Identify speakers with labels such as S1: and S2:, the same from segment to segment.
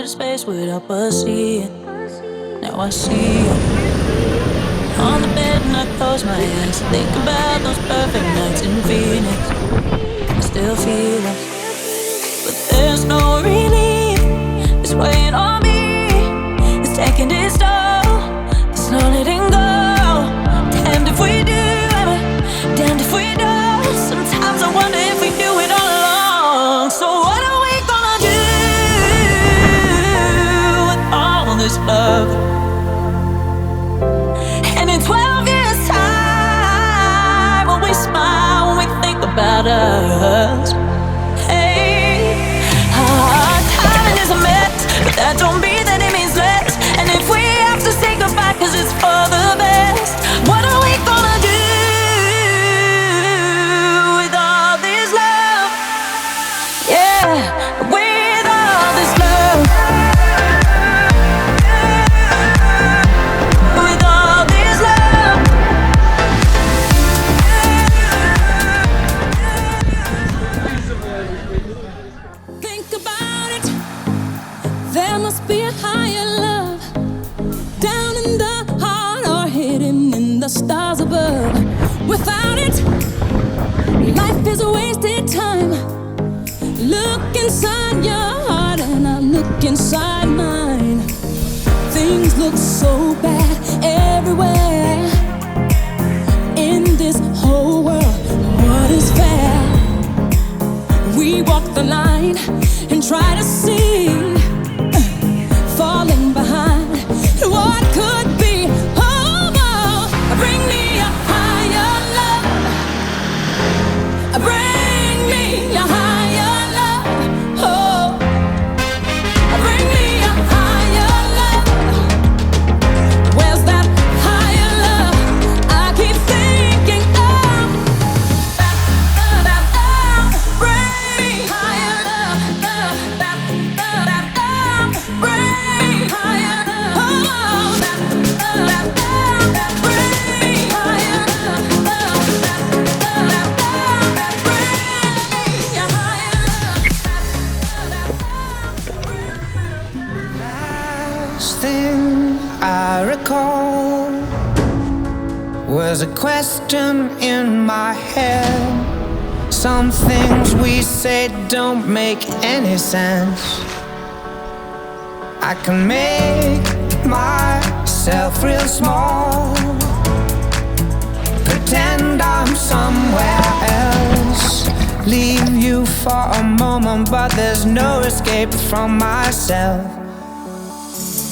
S1: bit of space without us seeing. Now I see you on the bed and I close my eyes. Think about those perfect nights in Phoenix. I still feel them, but there's no relief. It's weighing on me. It's taking its toll. It's not letting go. Damned if we do, damned if we don't. Sometimes I wonder if we do it all along. So what are we gonna do with all this love? And in 12 years time, when we smile, when we think about us, hey, our timing is a mess, but that don't mean that it means less. And if we have to say goodbye cause it's for the best, what are we gonna do with all this love? Yeah, with all this love. With all this love. Think about it. There must be a higher love down in the heart or hidden in the stars above. Without it, life is a wasted time. Look inside your heart and I look inside mine. Things look so bad everywhere in this whole world. What is fair? We walk the line and try to see, falling behind what could be. Oh, oh, bring me a higher love. Bring me a higher love. Oh, bring me a higher love. Where's that higher love? I keep thinking of. Bring me higher love. Bring me higher love. Oh, bring me higher love.
S2: Last thing I recall was a question in my head. Some things we say don't make any sense. I can make myself real small, pretend I'm somewhere else, leave you for a moment, but there's no escape from myself.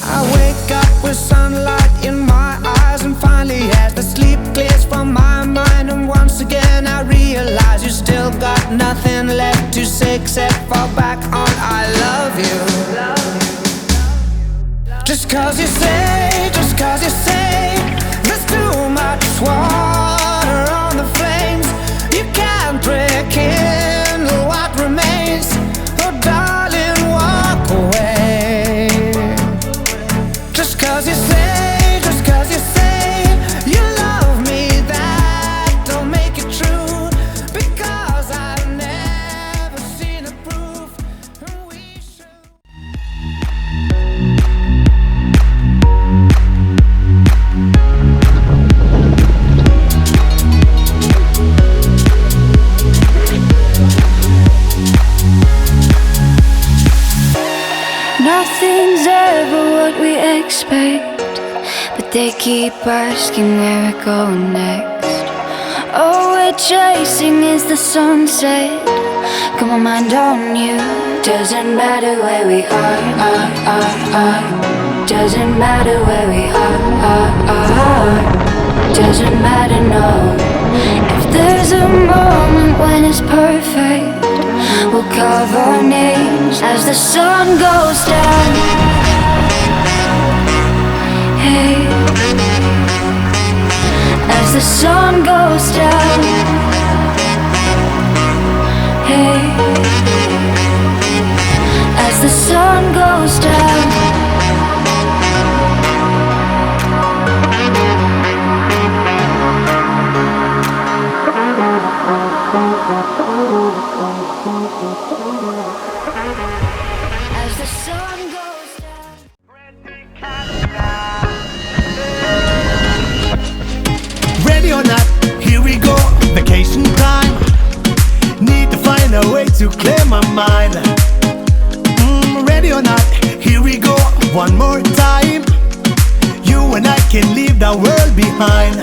S2: I wake up with sunlight in my eyes, and finally as the sleep clears from my mind, and once again I realize you still got nothing left to say except fall back on I love you. Just cause you say there's too much water on the flames, you can't rekindle what remains. Oh darling, walk away. Just cause you say you love me, that don't make it true, because I've never seen the proof, and we should.
S3: Nothing's ever what we expect, but they keep asking where we're going next. All we're chasing is the sunset. Got my mind on you. Doesn't matter where we are. Doesn't matter where we are. Doesn't matter, no. If there's a moment when it's perfect, we'll carve our names as the sun goes down. Hey, as the sun goes down. Hey, as the sun goes down. As the sun goes
S4: to clear my mind. Ready or not, here we go, one more time. You and I can leave the world behind.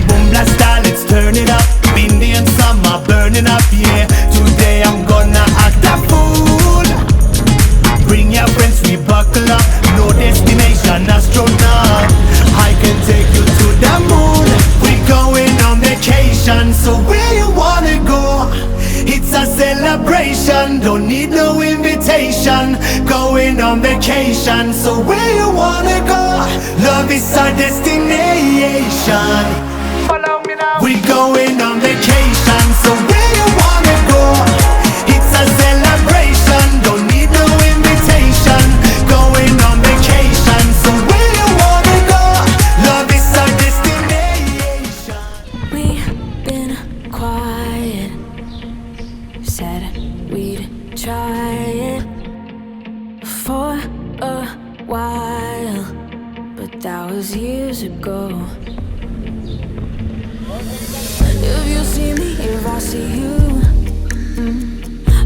S4: Boom blast style, let's turn it up. Windy and summer burning up, yeah. Today I'm gonna act a fool. Bring your friends, we buckle up. No destination, astronaut. I can take you to the moon. We're going on vacation, so where you wanna go? It's a celebration, don't need no invitation. Going on vacation, so where you wanna go? Love is our destination. Follow me now. We're going on vacation, so where you wanna go? It's a celebration, don't need no invitation. Going on vacation, so where you wanna go? Love is our destination.
S3: We've been quiet, said we'd try it for a while, but that was years ago. If you see me, if I see you,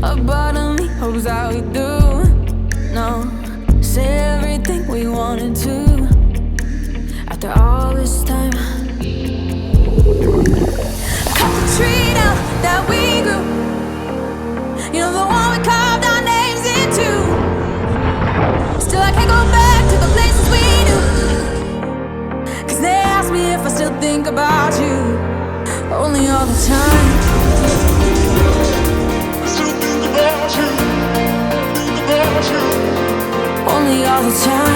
S3: a part of me hopes that we do. No, say everything we wanted to. After all this time, cut the tree down that we grew. You know, the one we carved our names into. Still I can't go back to the places we knew. 'Cause they ask me if I still think about you. Only all the time. Still think about you. Think about you. Only all the time.